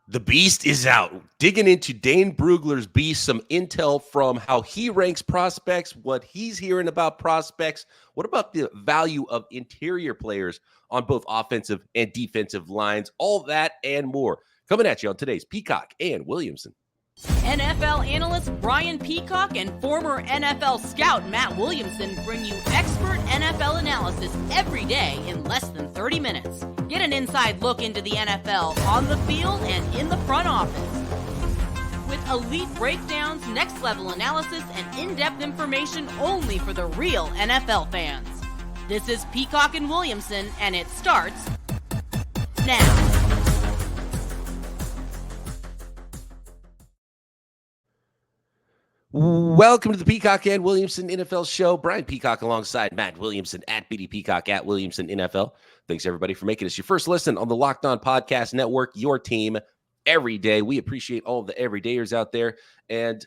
The Beast is out. Digging into Dane Brugler's Beast, some intel from how he ranks prospects, what he's hearing about prospects. What about the value of interior players on both offensive and defensive lines? All that and more coming at you on today's Peacock and Williamson. NFL analyst Brian Peacock and former NFL scout Matt Williamson bring you expert NFL analysis every day in less than 30 minutes. Get an inside look into the NFL on the field and in the front office. With elite breakdowns, next-level analysis, and in-depth information only for the real NFL fans. This is Peacock and Williamson, and it starts now. Welcome to the Peacock and Williamson NFL Show. Brian Peacock alongside Matt Williamson at BD Peacock at Williamson NFL. Thanks, everybody, for making us your first listen on the Locked On Podcast Network, your team every day. We appreciate all of the everydayers out there, and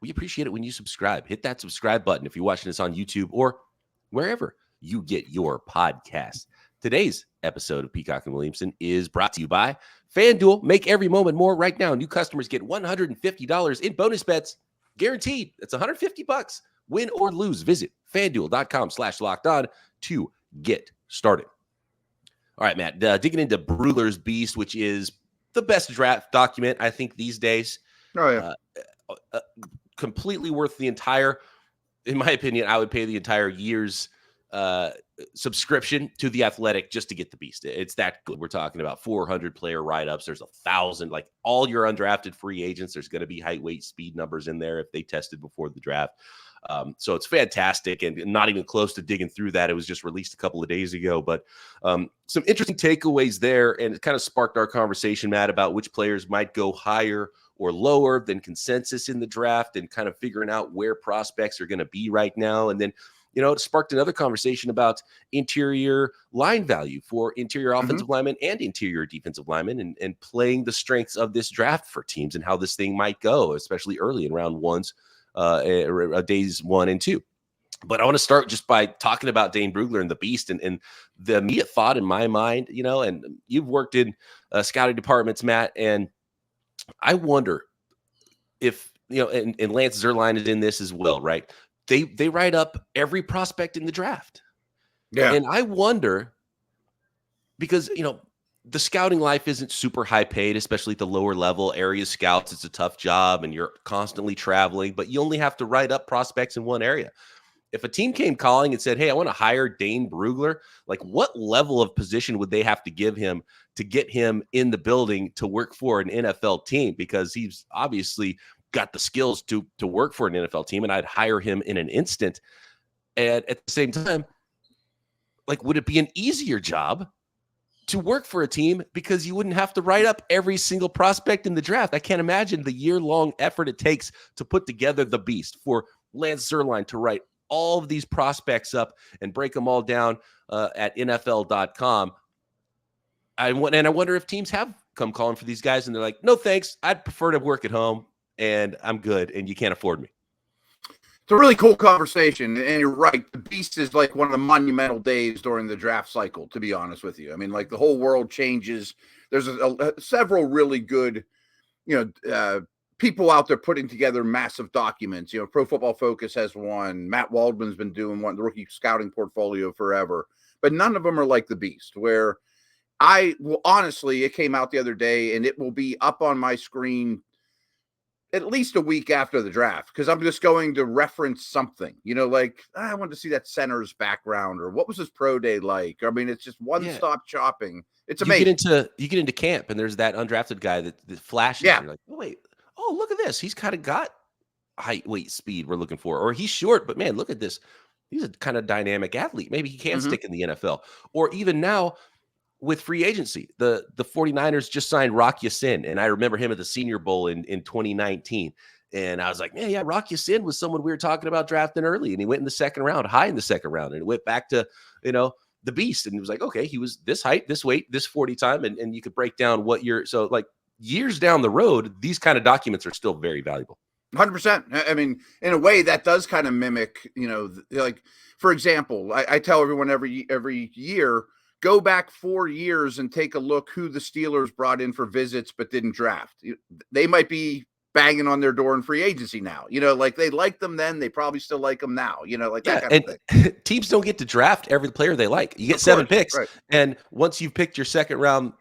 we appreciate it when you subscribe. Hit that subscribe button if you're watching us on YouTube or wherever you get your podcasts. Today's episode of Peacock and Williamson is brought to you by FanDuel. Make every moment more. Right now, new customers get $150 in bonus bets. Guaranteed. It's $150. Win or lose. Visit FanDuel.com/lockedon to get started. All right, Matt, digging into Brugler's Beast, which is the best draft document, I think, these days. Oh, yeah. Completely worth the entire, in my opinion, I would pay the entire year's subscription to The Athletic just to get the Beast. It's that good. We're talking about 400 player write-ups. There's 1,000, like all your undrafted free agents. There's going to be height, weight, speed numbers in there if they tested before the draft. So it's fantastic and not even close to digging through that. It was just released a couple of days ago, but some interesting takeaways there. And it kind of sparked our conversation, Matt, about which players might go higher or lower than consensus in the draft and kind of figuring out where prospects are going to be right now. And then, you know, it sparked another conversation about interior line value for interior offensive linemen and interior defensive linemen and playing the strengths of this draft for teams and how this thing might go, especially early in round ones, days 1 and 2. But I want to start just by talking about Dane Brugler and the Beast and the immediate thought in my mind, you know, and you've worked in scouting departments, Matt, and I wonder if, you know, and Lance Zierlein is in this as well, right? They write up every prospect in the draft. Yeah. And I wonder, because, you know, the scouting life isn't super high paid, especially at the lower level area scouts. It's a tough job and you're constantly traveling, but you only have to write up prospects in one area. If a team came calling and said, hey, I want to hire Dane Brugler, like what level of position would they have to give him to get him in the building to work for an NFL team? Because he's obviously got the skills to work for an NFL team, and I'd hire him in an instant. And at the same time, like, would it be an easier job to work for a team because you wouldn't have to write up every single prospect in the draft? I can't imagine the year-long effort it takes to put together the Beast for Lance Zierlein to write all of these prospects up and break them all down at NFL.com. I wonder if teams have come calling for these guys and they're like, no, thanks. I'd prefer to work at home and I'm good and you can't afford me. It's a really cool conversation. And you're right. The Beast is like one of the monumental days during the draft cycle, to be honest with you. I mean, like the whole world changes. There's several really good, people out there putting together massive documents. You know, Pro Football Focus has one. Matt Waldman's been doing one, the rookie scouting portfolio forever. But none of them are like the Beast, where honestly, it came out the other day and it will be up on my screen at least a week after the draft, because I'm just going to reference something, like I want to see that center's background or what was his pro day like. I mean, it's just one-stop shopping. It's amazing. You get into camp and there's that undrafted guy that flashes. Yeah. You're like, oh, wait, look at this. He's kind of got height, weight, speed we're looking for. Or he's short, but man, look at this. He's a kind of dynamic athlete. Maybe he can stick in the NFL. Or even now, with free agency, the 49ers just signed Rock Ya-Sin, and I remember him at the Senior Bowl in 2019. And I was like, man, yeah, Rock Ya-Sin was someone we were talking about drafting early, and he went in the second round, high in the second round, and it went back to, the Beast. And it was like, okay, he was this height, this weight, this 40 time, and you could break down what you're, so like years down the road, these kind of documents are still very valuable. 100%. I mean, in a way that does kind of mimic, like, for example, I tell everyone every year, Go back 4 years and take a look who the Steelers brought in for visits but didn't draft. They might be banging on their door in free agency now. Like they liked them then, they probably still like them now. Like that kind of thing. Teams don't get to draft every player they like. You get 7 picks, right. And once you've picked your second round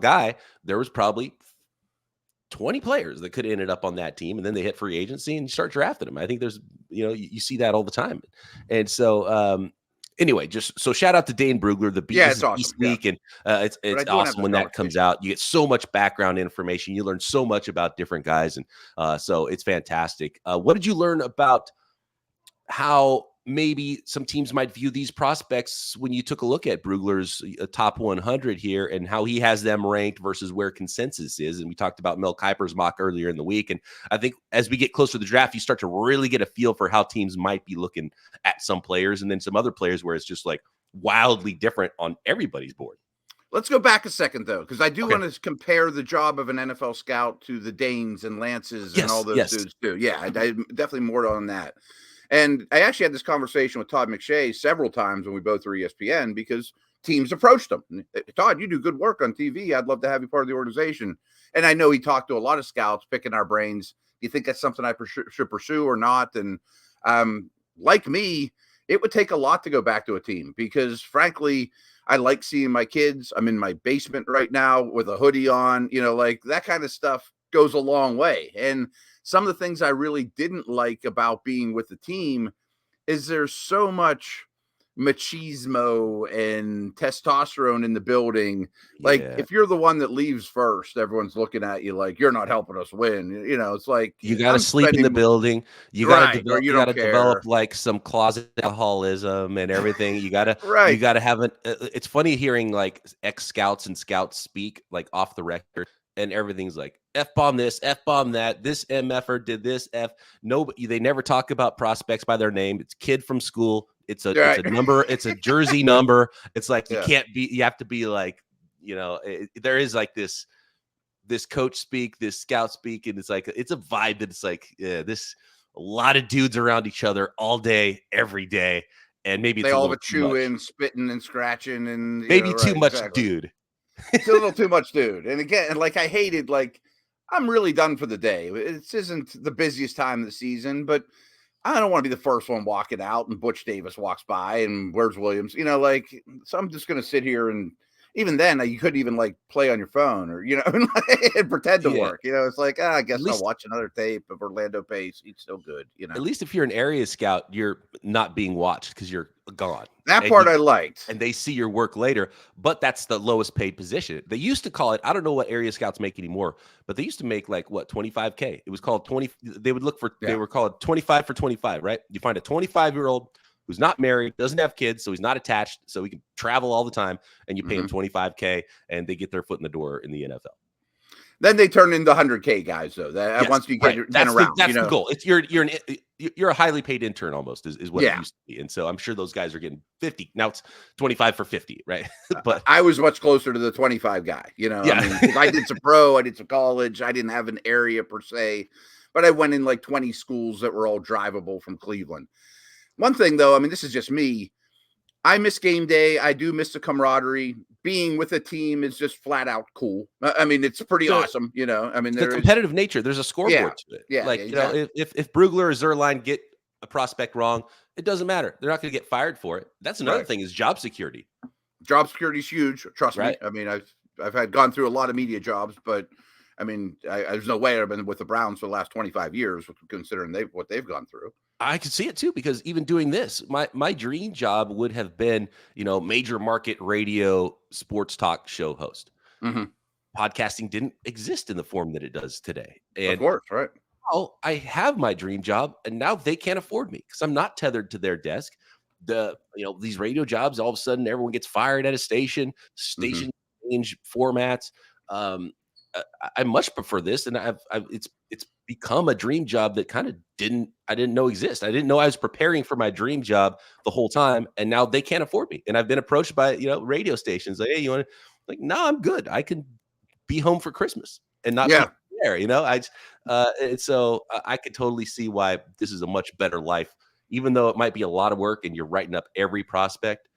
guy, there was probably 20 players that could have ended up on that team, and then they hit free agency and start drafting them. I think there's, you see that all the time. And so, anyway, just so shout out to Dane Brugler, the Beast, it's awesome. Beast Week, and it's awesome when that comes out. You get so much background information. You learn so much about different guys, and so it's fantastic. What did you learn about how maybe some teams might view these prospects when you took a look at Brugler's top 100 here and how he has them ranked versus where consensus is? And we talked about Mel Kiper's mock earlier in the week. And I think as we get closer to the draft, you start to really get a feel for how teams might be looking at some players and then some other players where it's just like wildly different on everybody's board. Let's go back a second, though, because I do want to compare the job of an NFL scout to the Danes and Lances and all those dudes, too. Yeah, I definitely more on that. And I actually had this conversation with Todd McShay several times when we both were ESPN because teams approached him. Todd, you do good work on TV. I'd love to have you part of the organization. And I know he talked to a lot of scouts picking our brains. Do you think that's something I should pursue or not? And like me, it would take a lot to go back to a team because, frankly, I like seeing my kids. I'm in my basement right now with a hoodie on. Like that kind of stuff goes a long way. And some of the things I really didn't like about being with the team is there's so much machismo and testosterone in the building. Like if you're the one that leaves first, everyone's looking at you like you're not helping us win. It's like you got to sleep in the building. You got to develop like some closet alcoholism and everything. You got to you got to have it's funny hearing like ex scouts and scouts speak like off the record. And everything's like F-bomb this, F-bomb that. This MFer did this F. No, they never talk about prospects by their name. It's kid from school. It's a number. It's a jersey number. It's like you can't be. You have to be like there is like this coach speak, this scout speak, and it's like it's a vibe that it's like this a lot of dudes around each other all day, every day, and maybe they all have a chewing, spitting, and scratching, and maybe too much, dude. It's a little too much, dude. And again, like I hated, like I'm really done for the day. It isn't the busiest time of the season, but I don't want to be the first one walking out and Butch Davis walks by and where's Williams? So I'm just going to sit here and even then you couldn't even like play on your phone or, and pretend to work. It's like, I guess I'll watch another tape of Orlando Pace. He's still good. At least if you're an area scout, you're not being watched because you're gone. That part I liked. And they see your work later, but that's the lowest paid position. They used to call it, I don't know what area scouts make anymore, but they used to make like what, $25K. It was called 20. They would look for, they were called 25 for 25, right? You find a 25-year-old who's not married, doesn't have kids, so he's not attached, so he can travel all the time, and you pay him $25K, and they get their foot in the door in the NFL. Then they turn into 100K guys, though. Once you get around, that's the goal. It's you're a highly paid intern almost is what it used to be, and so I'm sure those guys are getting 50 now. It's 25 for 50, right? But I was much closer to the 25 guy. I did some pro, I did some college. I didn't have an area per se, but I went in like 20 schools that were all drivable from Cleveland. One thing, though, this is just me. I miss game day. I do miss the camaraderie. Being with a team is just flat out cool. It's pretty awesome. The competitive nature. There's a scoreboard to it. Yeah, exactly. If Brugler or Zerline get a prospect wrong, it doesn't matter. They're not going to get fired for it. That's another thing is job security. Job security is huge. Trust me. I've gone through a lot of media jobs, but there's no way I've been with the Browns for the last 25 years, considering what they've gone through. I could see it too, because even doing this, my dream job would have been, major market radio sports talk show host. Mm-hmm. Podcasting didn't exist in the form that it does today. And of course, right. Now I have my dream job, and now they can't afford me because I'm not tethered to their desk. These radio jobs, all of a sudden, everyone gets fired at a station change formats. I much prefer this, and it's become a dream job that kind of I didn't know exist. I didn't know I was preparing for my dream job the whole time, and now they can't afford me. And I've been approached by radio stations like, hey, you want to? Like, no, I'm good. I can be home for Christmas and not be there. And so I could totally see why this is a much better life, even though it might be a lot of work and you're writing up every prospect.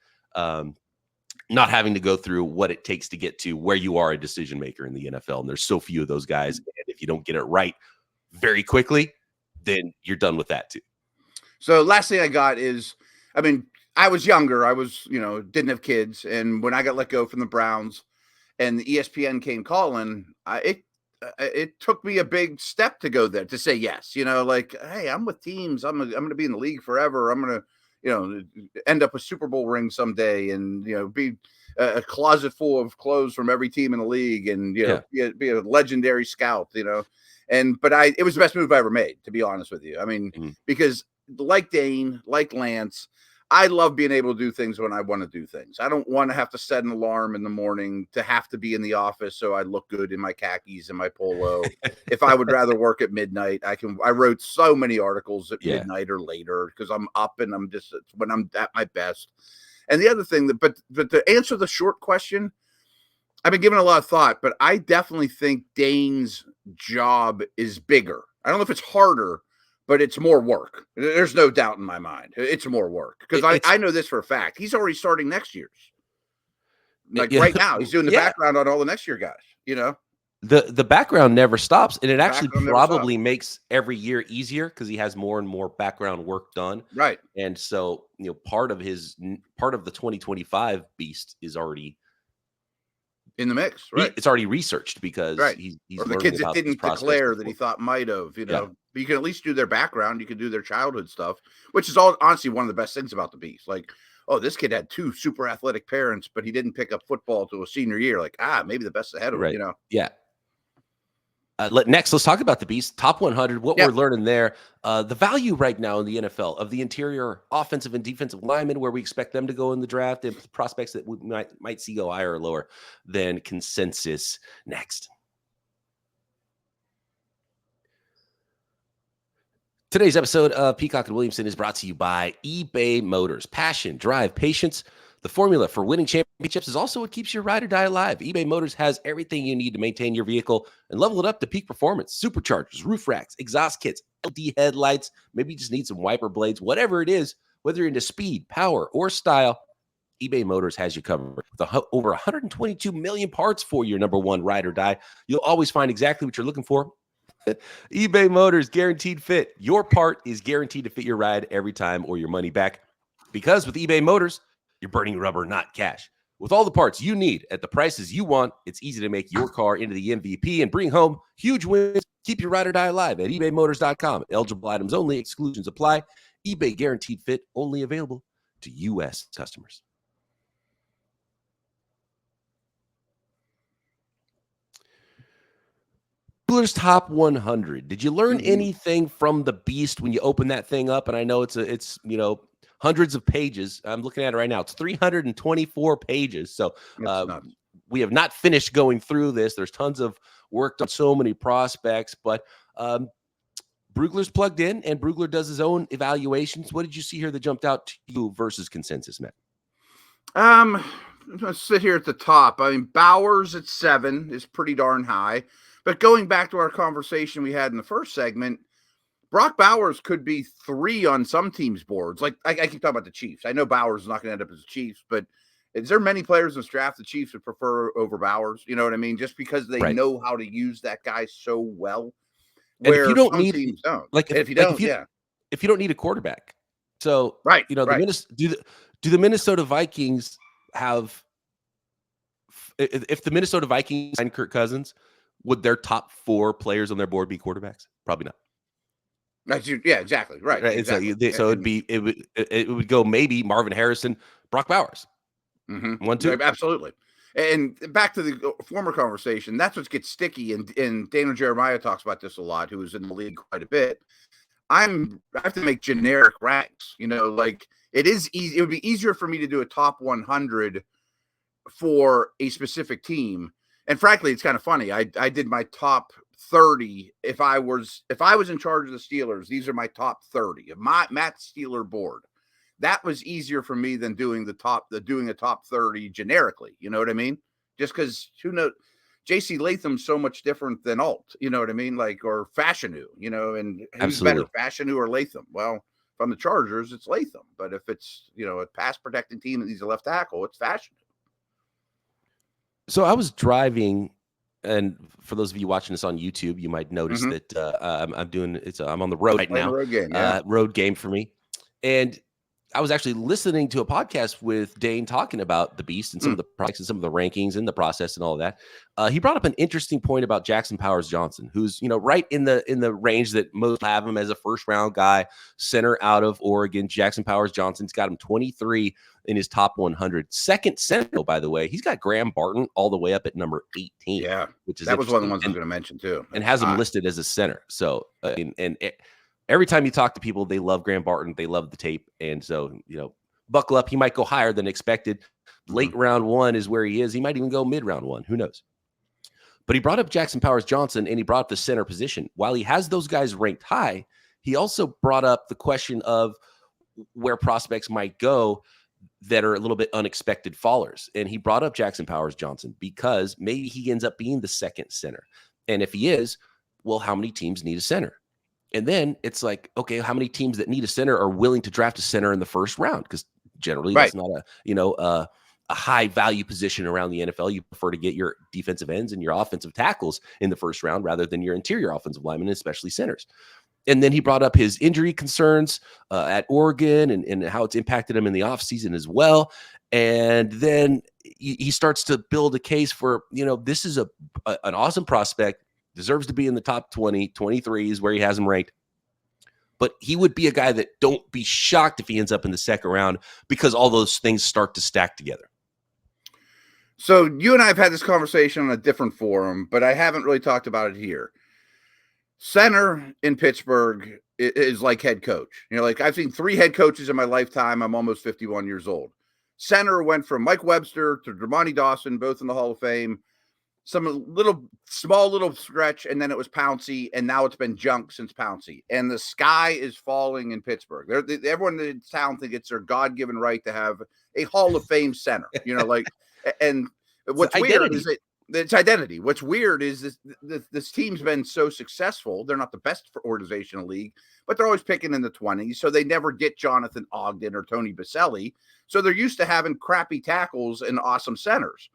not having to go through what it takes to get to where you are a decision maker in the NFL. And there's so few of those guys. And if you don't get it right very quickly, then you're done with that too. So last thing I got is, I mean, I was younger. I was, didn't have kids. And when I got let go from the Browns and the ESPN came calling, it took me a big step to go there, to say yes. Hey, I'm with teams. I'm going to be in the league forever. I'm going to, end up a Super Bowl ring someday and, be a closet full of clothes from every team in the league and, be a legendary scout, but it was the best move I ever made, to be honest with you. I mean, because like Dane, like Lance, I love being able to do things when I want to do things. I don't want to have to set an alarm in the morning to have to be in the office so I look good in my khakis and my polo. If I would rather work at midnight, I wrote so many articles at midnight or later because I'm up and I'm just when I'm at my best. And the other thing but to answer the short question, I've been giving a lot of thought, but I definitely think Dane's job is bigger. I don't know if it's harder, but it's more work. There's no doubt in my mind. It's more work because I know this for a fact. He's already starting next year's. Right now, he's doing the background on all the next year guys. The background never stops, and it actually probably makes every year easier because he has more and more background work done. Right. And so, part of the 2025 beast is already in the mix, right? It's already researched because he's or the kids that didn't declare that he thought might have, But you can at least do their background. You can do their childhood stuff, which is all honestly one of the best things about the beast. Like, oh, this kid had 2 super athletic parents, but he didn't pick up football till a senior year. Like, maybe the best ahead of him, Yeah. Next, let's talk about the beast. Top 100, what we're learning there. The value right now in the NFL of the interior offensive and defensive linemen, where we expect them to go in the draft, and prospects that we might see go higher or lower than consensus. Next. Today's episode of Peacock and Williamson is brought to you by eBay Motors. Passion, drive, patience. The formula for winning championships is also what keeps your ride or die alive. eBay Motors has everything you need to maintain your vehicle and level it up to peak performance. Superchargers, roof racks, exhaust kits, LED headlights. Maybe you just need some wiper blades. Whatever it is, whether you're into speed, power, or style, eBay Motors has you covered. With over 122 million parts for your number one ride or die, you'll always find exactly what you're looking for. eBay Motors, guaranteed fit. Your part is guaranteed to fit your ride every time or your money back. Because with eBay Motors, you're burning rubber, not cash. With all the parts you need at the prices you want, it's easy to make your car into the MVP and bring home huge wins. Keep your ride or die alive at ebaymotors.com. Eligible items only. Exclusions apply. eBay guaranteed fit, only available to U.S. customers. Brugler's top 100. Did you learn anything from the beast when you open that thing up? And I know it's hundreds of pages. I'm looking at it right now. It's 324 pages. So we have not finished going through this. There's tons of work on so many prospects, but Brugler's plugged in, and Brugler does his own evaluations. What did you see here that jumped out to you versus consensus, Matt? Let's sit here at the top. I mean, Bowers at 7 is pretty darn high. But going back to our conversation we had in the first segment, Brock Bowers could be 3 on some teams' boards. Like I keep talking about the Chiefs. I know Bowers is not going to end up as the Chiefs, but is there many players in this draft the Chiefs would prefer over Bowers? You know what I mean? Just because they know how to use that guy so well. And if you don't need, teams don't. if you don't need a quarterback, so do the Minnesota Vikings have? If the Minnesota Vikings signed Kirk Cousins, would their top 4 players on their board be quarterbacks? Probably not. Yeah, exactly. Right. Exactly. So it would go maybe Marvin Harrison, Brock Bowers. 1, 2. Absolutely. And back to the former conversation, that's what gets sticky. And Daniel Jeremiah talks about this a lot, who is in the league quite a bit. I have to make generic ranks. It is easy. It would be easier for me to do a top 100 for a specific team. And frankly, it's kind of funny. I did my top 30. If I was in charge of the Steelers, these are my top 30 of Matt's Steeler board. That was easier for me than doing a top 30 generically. You know what I mean? Just because JC Latham's so much different than Alt. You know what I mean? Or Fashanu. And who's better, Fashanu or Latham? Well, from the Chargers, it's Latham. But if it's a pass protecting team that needs a left tackle, it's Fashanu. So I was driving, and for those of you watching this on YouTube, you might notice that I'm on the road right Playing now. a road game, yeah. Road game for me, and I was actually listening to a podcast with Dane talking about the Beast and some of the products and some of the rankings and the process and all of that. He brought up an interesting point about Jackson Powers Johnson, who's right in the range that most have him as a first round guy, center out of Oregon. Jackson Powers Johnson's got him 23 in his top 100. Second center, by the way, he's got Graham Barton all the way up at number 18. Yeah, which is that was one of the ones I was and, going to mention too, and has him listed as a center. So every time you talk to people, they love Graham Barton. They love the tape. And so, buckle up. He might go higher than expected. Late round one is where he is. He might even go mid round one. Who knows? But he brought up Jackson Powers Johnson, and he brought up the center position. While he has those guys ranked high, he also brought up the question of where prospects might go that are a little bit unexpected fallers. And he brought up Jackson Powers Johnson because maybe he ends up being the second center. And if he is, well, how many teams need a center? And then it's like, okay, how many teams that need a center are willing to draft a center in the first round? Because generally that's not a high value position around the NFL. You prefer to get your defensive ends and your offensive tackles in the first round rather than your interior offensive linemen, especially centers. And then he brought up his injury concerns at Oregon and how it's impacted him in the offseason as well. And then he starts to build a case for, this is an awesome prospect. Deserves to be in the top 20, 23 is where he has him ranked. But he would be a guy that don't be shocked if he ends up in the second round because all those things start to stack together. So you and I have had this conversation on a different forum, but I haven't really talked about it here. Center in Pittsburgh is like head coach. I've seen 3 head coaches in my lifetime. I'm almost 51 years old. Center went from Mike Webster to Dermontti Dawson, both in the Hall of Fame. Some small little stretch, and then it was Pouncey, and now it's been junk since Pouncey. And the sky is falling in Pittsburgh. Everyone in town thinks it's their God-given right to have a Hall of Fame center. And what's weird is it's identity. What's weird is this team's been so successful. They're not the best organization in the league, but they're always picking in the 20s. So they never get Jonathan Ogden or Tony Baselli. So they're used to having crappy tackles and awesome centers.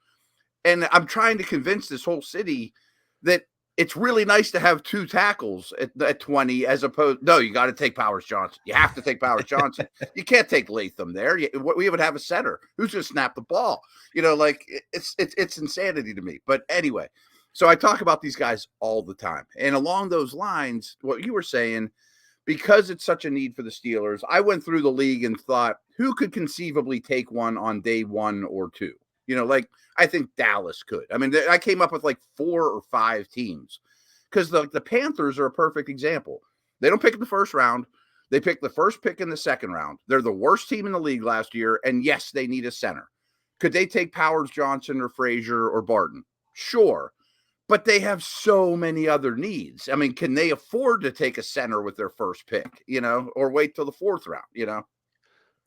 And I'm trying to convince this whole city that it's really nice to have 2 tackles at 20 as opposed. No, you got to take Powers Johnson. You have to take Powers Johnson. You can't take Latham there. We would have a center who's going to snap the ball. It's insanity to me. But anyway, so I talk about these guys all the time. And along those lines, what you were saying, because it's such a need for the Steelers, I went through the league and thought, who could conceivably take one on day 1 or 2? I think Dallas could. I mean, I came up with 4 or 5 teams because the Panthers are a perfect example. They don't pick in the first round. They pick the first pick in the second round. They're the worst team in the league last year. And yes, they need a center. Could they take Powers Johnson or Frazier or Barton? Sure. But they have so many other needs. I mean, can they afford to take a center with their first pick, or wait till the 4th round,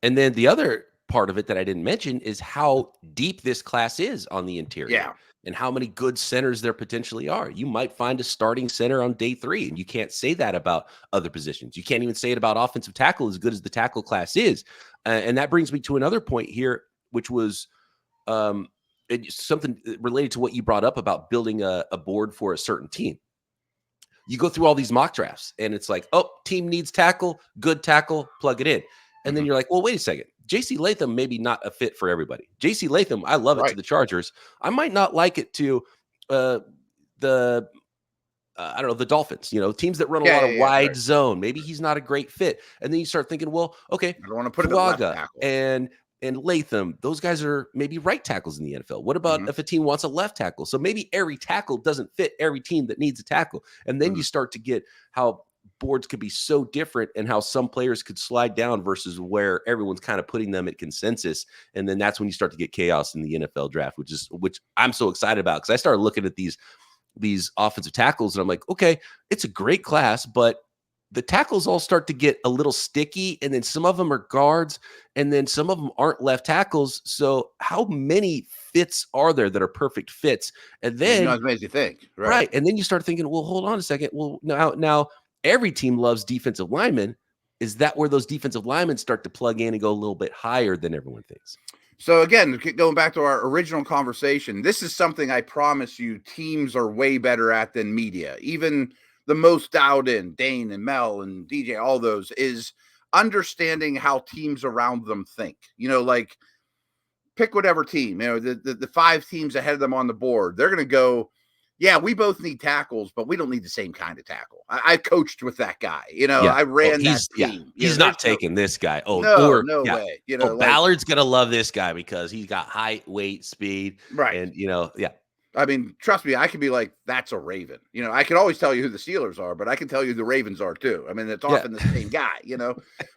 And then the other part of it that I didn't mention is how deep this class is on the interior and how many good centers there potentially are. You might find a starting center on day 3, and you can't say that about other positions. You can't even say it about offensive tackle as good as the tackle class is. And that brings me to another point here, which was something related to what you brought up about building a board for a certain team. You go through all these mock drafts and it's like, oh, team needs tackle, good tackle, plug it in. And then you're like, well, wait a second. JC Latham maybe not a fit for everybody. JC Latham, I love it to the Chargers. I might not like it to the Dolphins, teams that run a lot of wide zone. Maybe he's not a great fit. And then you start thinking, well, okay, I don't want to put it left tackle. and Latham, those guys are maybe right tackles in the NFL. What about if a team wants a left tackle? So maybe every tackle doesn't fit every team that needs a tackle. And then you start to get how boards could be so different and how some players could slide down versus where everyone's kind of putting them at consensus. And then that's when you start to get chaos in the NFL draft, which I'm so excited about, because I started looking at these offensive tackles and I'm like, okay, it's a great class, but the tackles all start to get a little sticky, and then some of them are guards, and then some of them aren't left tackles. So how many fits are there that are perfect fits? And then as many as you think, right? And then you start thinking, well, hold on a second. Well, now every team loves defensive linemen. Is that where those defensive linemen start to plug in and go a little bit higher than everyone thinks? So again, going back to our original conversation, this is something I promise you teams are way better at than media. Even the most dialed in, Dane and Mel and DJ, all those, is understanding how teams around them think. Like pick whatever team, the 5 teams ahead of them on the board. They're going to go, yeah, we both need tackles, but we don't need the same kind of tackle. I coached with that guy. I ran that team. He's not taking this guy. No way. Ballard's going to love this guy because he's got height, weight, speed. Right. And, I mean, trust me, I can be like, that's a Raven. I can always tell you who the Steelers are, but I can tell you who the Ravens are too. I mean, it's often the same guy,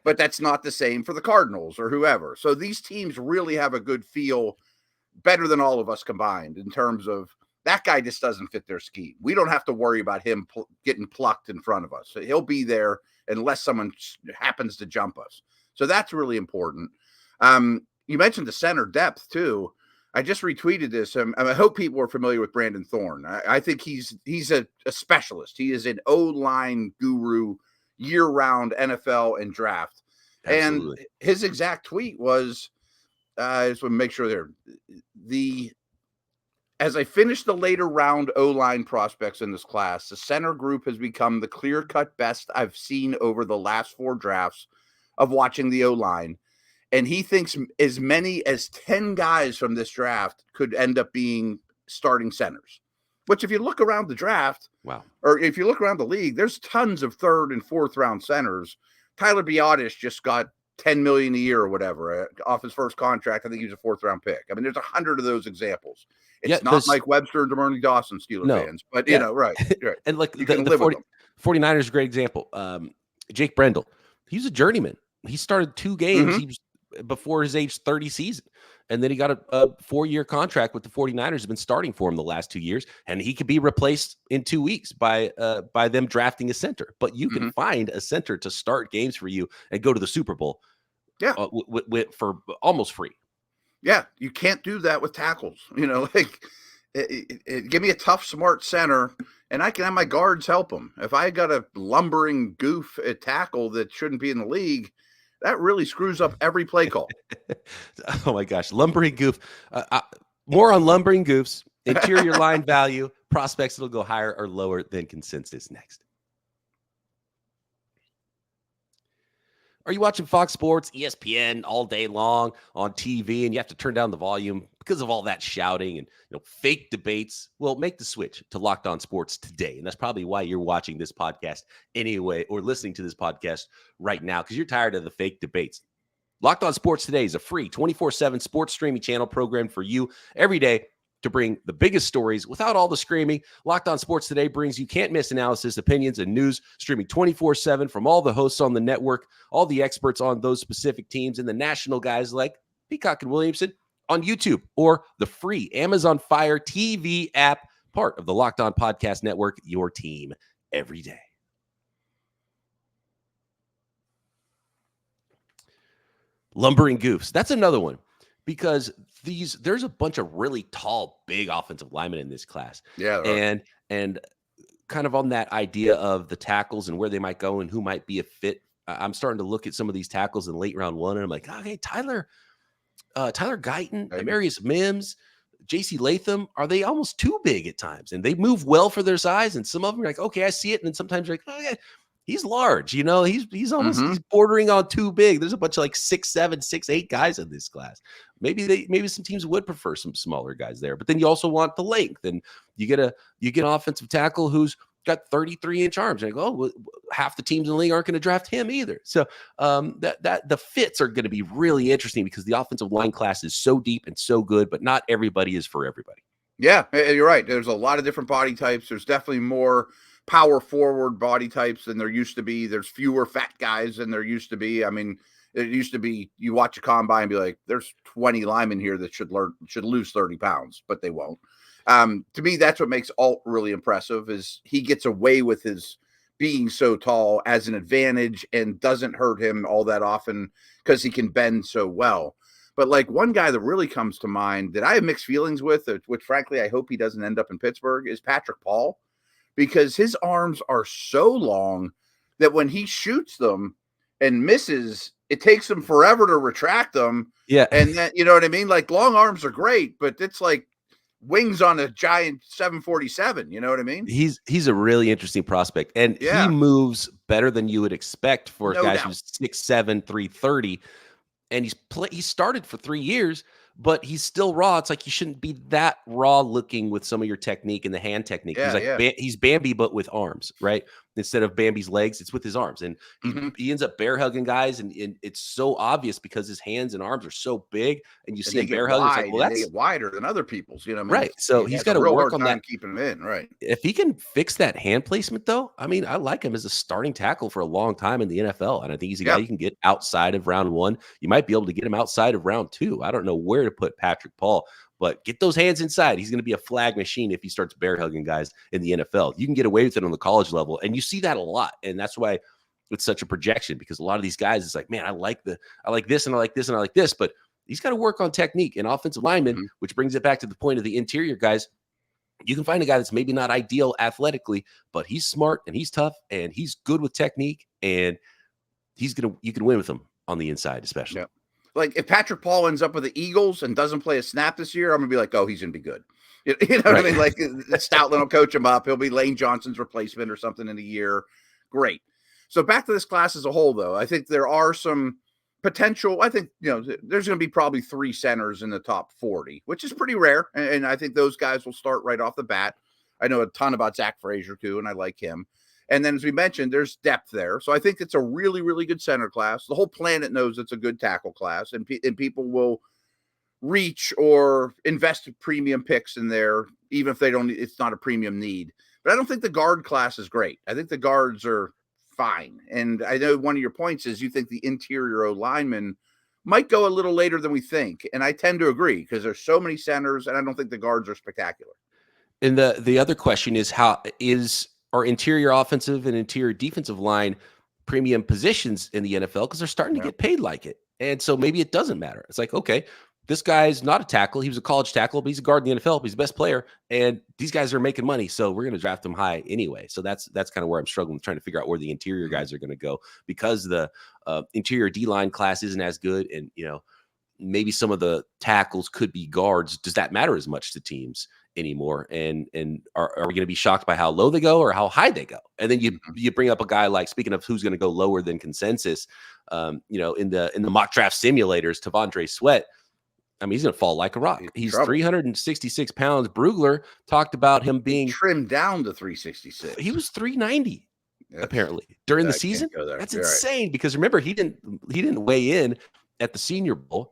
but that's not the same for the Cardinals or whoever. So these teams really have a good feel, better than all of us combined, in terms of that guy just doesn't fit their scheme. We don't have to worry about him getting plucked in front of us. He'll be there unless someone happens to jump us. So that's really important. You mentioned the center depth too. I just retweeted this. I hope people are familiar with Brandon Thorne. I think he's a specialist. He is an O-line guru, year-round NFL and draft. Absolutely. And his exact tweet was, I just want to make sure as I finish the later round O-line prospects in this class, the center group has become the clear-cut best I've seen over the last 4 drafts of watching the O-line. And he thinks as many as 10 guys from this draft could end up being starting centers, which if you look around the draft, or if you look around the league, there's tons of 3rd and 4th round centers. Tyler Biadasz just got $10 million a year or whatever off his first contract. I think he was a 4th round pick. I mean, there's 100 of those examples. It's not Mike Webster and DeMarnie Dawson Steelers fans, but right. And like the 49ers is a great example. Jake Brendel, he's a journeyman. He started 2 games. He was before his age 30 season. And then he got a 4-year contract with the 49ers. Have been starting for him the last 2 years. And he could be replaced in 2 weeks by them drafting a center. But you can find a center to start games for you and go to the Super Bowl for almost free. Yeah, you can't do that with tackles. Give me a tough, smart center, and I can have my guards help them. If I got a lumbering goof at tackle that shouldn't be in the league, that really screws up every play call. Oh my gosh, lumbering goof. More on lumbering goofs, interior line value, prospects that'll go higher or lower than consensus next. Are you watching Fox Sports, ESPN all day long on TV, and you have to turn down the volume because of all that shouting and fake debates? Well, make the switch to Locked On Sports today, and that's probably why you're watching this podcast anyway, or listening to this podcast right now, because you're tired of the fake debates. Locked On Sports Today is a free 24/7 sports streaming channel programmed for you every day to bring the biggest stories without all the screaming. Locked On Sports Today brings you can't-miss analysis, opinions, and news, streaming 24/7 from all the hosts on the network, all the experts on those specific teams, and the national guys like Peacock and Williamson on YouTube or the free Amazon Fire TV app, part of the Locked On Podcast Network, your team every day. Lumbering goofs. That's another one, because there's a bunch of really tall, big offensive linemen in this class. Yeah. And kind of on that idea of the tackles and where they might go and who might be a fit. I'm starting to look at some of these tackles in late round 1, and I'm like, okay, Tyler Guyton, Amarius Mims, JC Latham, are they almost too big at times? And they move well for their size. And some of them are like, okay, I see it. And then sometimes you're like, oh yeah, he's large, he's almost he's bordering on too big. There's a bunch of like 6'7", 6'8" guys in this class. Maybe some teams would prefer some smaller guys there, but then you also want the length, and you get an offensive tackle who's got 33-inch arms. And half the teams in the league aren't going to draft him either. So that the fits are going to be really interesting, because the offensive line class is so deep and so good, but not everybody is for everybody. Yeah, you're right. There's a lot of different body types. There's definitely more power forward body types than there used to be. There's fewer fat guys than there used to be. I mean, it used to be, you watch a combine and be like, there's 20 linemen here that should lose 30 pounds, but they won't. To me, that's what makes Alt really impressive, is he gets away with his being so tall as an advantage and doesn't hurt him all that often because he can bend so well. But like one guy that really comes to mind that I have mixed feelings with, which frankly, I hope he doesn't end up in Pittsburgh, is Patrick Paul, because his arms are so long that when he shoots them and misses, it takes them forever to retract them. Yeah. And then, you know what I mean? Like long arms are great, but it's like wings on a giant 747. You know what I mean? He's a really interesting prospect, and he Yeah. moves better than you would expect for a No guy doubt. who's 6'7", 330, and he started for 3 years, but he's still raw. It's like you shouldn't be that raw looking with some of your technique and the hand technique. He's Yeah, like yeah. He's Bambi, but with arms, right? Instead of Bambi's legs, it's with his arms, and he ends up bear hugging guys, and it's so obvious because his hands and arms are so big, and you And see they him get bear hugging. It's like, wide, well, and they that's get wider than other people's. You know what I mean? right. So He he's has got a to real work hard on time that. keeping them in. Right. If he can fix that hand placement, though, I mean, I like him as a starting tackle for a long time in the NFL, and I think he's a guy Yeah. you can get outside of round 1. You might be able to get him outside of round 2. I don't know where to put Patrick Paul, but get those hands inside. He's going to be a flag machine if he starts bear hugging guys in the NFL. You can get away with it on the college level, and you see that a lot, and that's why it's such a projection, because a lot of these guys, it's like, man, I like this, and I like this, and I like this, but he's got to work on technique and offensive linemen, which brings it back to the point of the interior guys. You can find a guy that's maybe not ideal athletically, but he's smart and he's tough and he's good with technique, and you can win with him on the inside, especially. Yeah. Like if Patrick Paul ends up with the Eagles and doesn't play a snap this year, I'm gonna be like, oh, he's gonna be good. You know what I mean? Like Stoutland will coach him up. He'll be Lane Johnson's replacement or something in a year. Great. So back to this class as a whole, though, I think there are some potential. I think, there's going to be probably 3 centers in the top 40, which is pretty rare. And I think those guys will start right off the bat. I know a ton about Zach Frazier, too, and I like him. And then, as we mentioned, there's depth there. So I think it's a really, really good center class. The whole planet knows it's a good tackle class, and people will reach or invest premium picks in there, even if it's not a premium need. But I don't think the guard class is great. I think the guards are fine. And I know one of your points is you think the interior O-lineman might go a little later than we think. And I tend to agree because there's so many centers, and I don't think the guards are spectacular. And the other question is, how is our interior offensive and interior defensive line premium positions in the NFL? Because they're starting to get paid like it. And so maybe it doesn't matter. It's like, okay, this guy's not a tackle. He was a college tackle, but he's a guard in the NFL. He's the best player. And these guys are making money. So we're going to draft him high anyway. So that's kind of where I'm struggling, trying to figure out where the interior guys are going to go, because the interior D-line class isn't as good. And, maybe some of the tackles could be guards. Does that matter as much to teams anymore? And are we going to be shocked by how low they go or how high they go? And then you bring up a guy like, speaking of who's going to go lower than consensus, in the mock draft simulators, Tavondre Sweat. I mean, he's going to fall like a rock. He's 366 pounds. Brugler talked about him being trimmed down to 366. He was 390 apparently during the season. That's insane, because remember, he didn't weigh in at the Senior Bowl.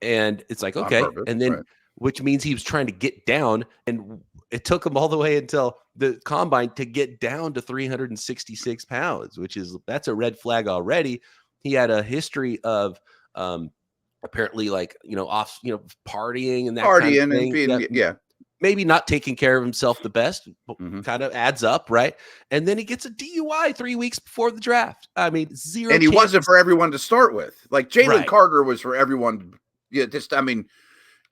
And it's like, okay. And then, which means he was trying to get down, and it took him all the way until the combine to get down to 366 pounds, that's a red flag already. He had a history of, apparently, like, partying and that kind of thing. And being, maybe not taking care of himself the best, kind of adds up, right? And then he gets a DUI 3 weeks before the draft. I mean, zero. And he wasn't for everyone to start with. Like Jalen Carter was for everyone.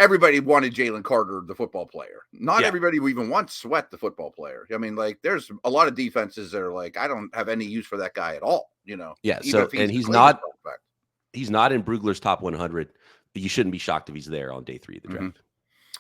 Everybody wanted Jalen Carter, the football player. Not everybody who even wants Sweat, the football player. I mean, like, there's a lot of defenses that are like, I don't have any use for that guy at all. Yeah. So, and he's not in Brugler's top 100. You shouldn't be shocked if he's there on day 3 of the draft.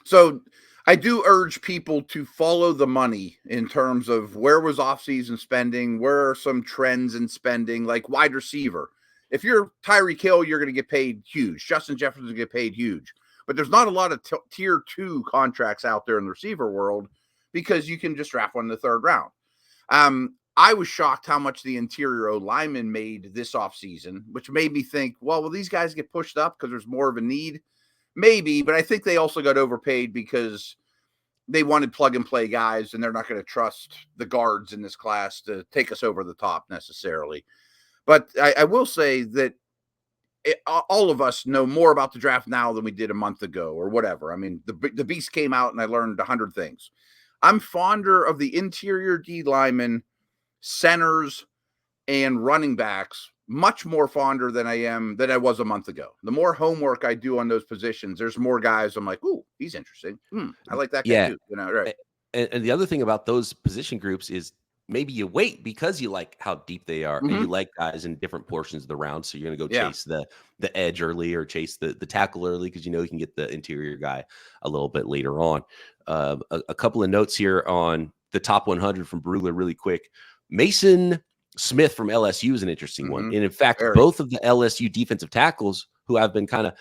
So I do urge people to follow the money in terms of where was offseason spending, where are some trends in spending, like wide receiver. If you're Tyreek Hill, you're going to get paid huge. Justin Jefferson will get paid huge. But there's not a lot of tier 2 contracts out there in the receiver world, because you can just draft one in the 3rd round. I was shocked how much the interior O-lineman made this offseason, which made me think, well, will these guys get pushed up because there's more of a need? Maybe, but I think they also got overpaid because they wanted plug-and-play guys, and they're not going to trust the guards in this class to take us over the top necessarily. But I will say that all of us know more about the draft now than we did a month ago or whatever. I mean, the beast came out, and I learned 100 things. I'm fonder of the interior D linemen, centers, and running backs, much more fonder than I was a month ago. The more homework I do on those positions, there's more guys I'm like, ooh, he's interesting. I like that guy too. Right. And the other thing about those position groups is maybe you wait because you like how deep they are, and Mhm. you like guys in different portions of the round. So you're going to go Yeah. chase the edge early or chase the tackle early because you can get the interior guy a little bit later on. A couple of notes here on the top 100 from Brugler really quick. Mason Smith from LSU is an interesting one. Mhm. And in fact, Very. both of the LSU defensive tackles who I've been kind of,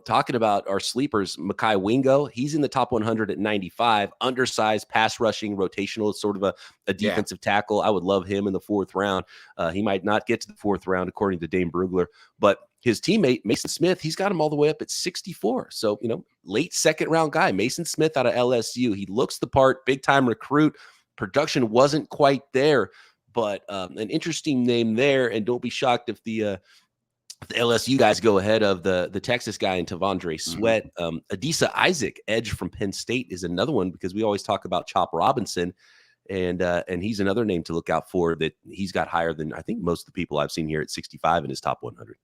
talking about are sleepers. Mekhi Wingo, he's in the top 100 at 95, undersized, pass rushing, rotational, sort of a defensive tackle. I would love him in the 4th round. He might not get to the 4th round, according to Dane Brugler, but his teammate, Mason Smith, he's got him all the way up at 64. So, late 2nd round guy, Mason Smith out of LSU. He looks the part, big time recruit. Production wasn't quite there, but an interesting name there. And don't be shocked if the LSU guys go ahead of the Texas guy in Tavondre Sweat. Adisa Isaac, edge from Penn State, is another one because we always talk about Chop Robinson, and he's another name to look out for that he's got higher than I think most of the people I've seen here at 65 in his top 100.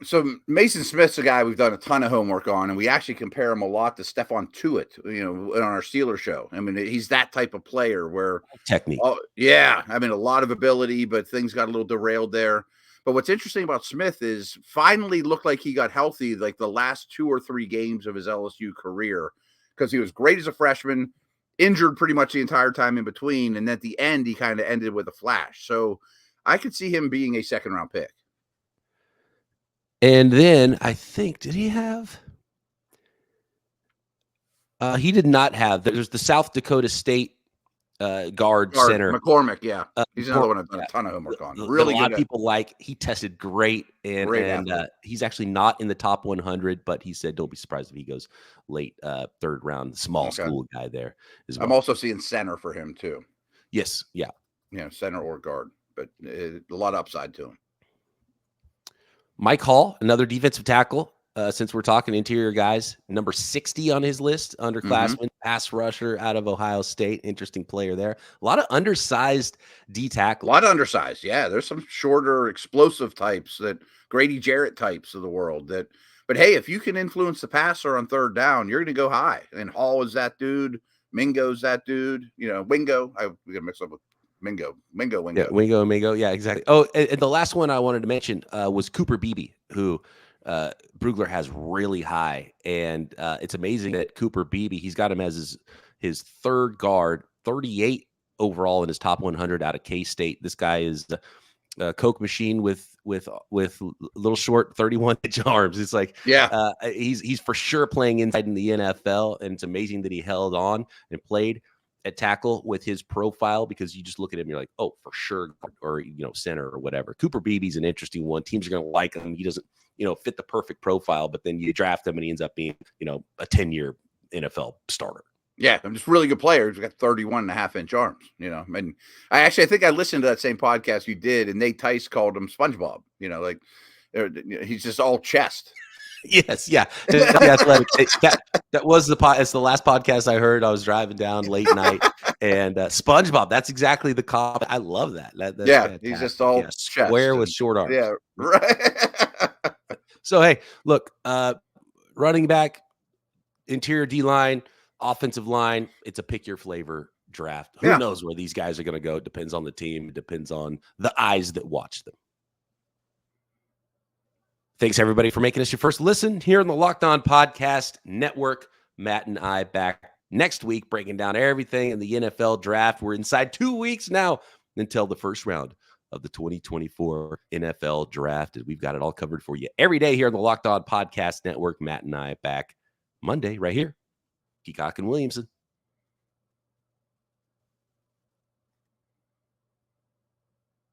So Mason Smith's a guy we've done a ton of homework on, and we actually compare him a lot to Stephon Tuitt, on our Steelers show. I mean, he's that type of player where technique. Oh, yeah. I mean, a lot of ability, but things got a little derailed there. But what's interesting about Smith is finally looked like he got healthy like the last 2 or 3 games of his LSU career because he was great as a freshman, injured pretty much the entire time in between. And at the end, he kind of ended with a flash. So I could see him being a 2nd round pick. And then I think, did he have? He did not have. There's the South Dakota State guard center. McCormick, yeah. He's another one I've done a ton of homework on. Really good. A lot of people like. He tested great, and he's actually not in the top 100, but he said don't be surprised if he goes late 3rd round. Small school guy there as well. I'm also seeing center for him too. Yes, yeah. Center or guard, but a lot of upside to him. Mike Hall, another defensive tackle. Since we're talking interior guys, number 60 on his list, underclassman, pass rusher out of Ohio State. Interesting player there. A lot of undersized D tackles. A lot of undersized. Yeah, there's some shorter, explosive types that Grady Jarrett types of the world that. But hey, if you can influence the passer on 3rd down, you're going to go high. And Hall is that dude. Mingo's that dude. Wingo. We got to mix up with Mingo. Yeah, Wingo and Mingo. Yeah, exactly. Oh, and the last one I wanted to mention was Cooper Beebe, who Brugler has really high, and it's amazing that Cooper Beebe, he's got him as his 3rd guard, 38 overall in his top 100 out of K-State. This guy is a Coke machine with little short 31-inch arms. It's like, he's for sure playing inside in the NFL, and it's amazing that he held on and played at tackle with his profile, because you just look at him and you're like, oh, for sure, or center or whatever. Cooper Beebe's an interesting one. Teams are going to like him. He doesn't fit the perfect profile, but then you draft him and he ends up being a 10-year NFL starter. Yeah, I'm just really good player. He's got 31.5-inch arms. And I think I listened to that same podcast you did, and Nate Tice called him SpongeBob. He's just all chest. Yes, yeah. That was it's the last podcast I heard. I was driving down late night, and SpongeBob. That's exactly the cop. I love that. That's fantastic. He's just all square with short arms. Yeah, right. So hey, look, running back, interior D line, offensive line. It's a pick your flavor draft. Who knows where these guys are going to go? It depends on the team. It depends on the eyes that watch them. Thanks, everybody, for making us your first listen here on the Locked On Podcast Network. Matt and I back next week breaking down everything in the NFL draft. We're inside 2 weeks now until the first round of the 2024 NFL draft. And we've got it all covered for you every day here on the Locked On Podcast Network. Matt and I back Monday right here. Peacock and Williamson.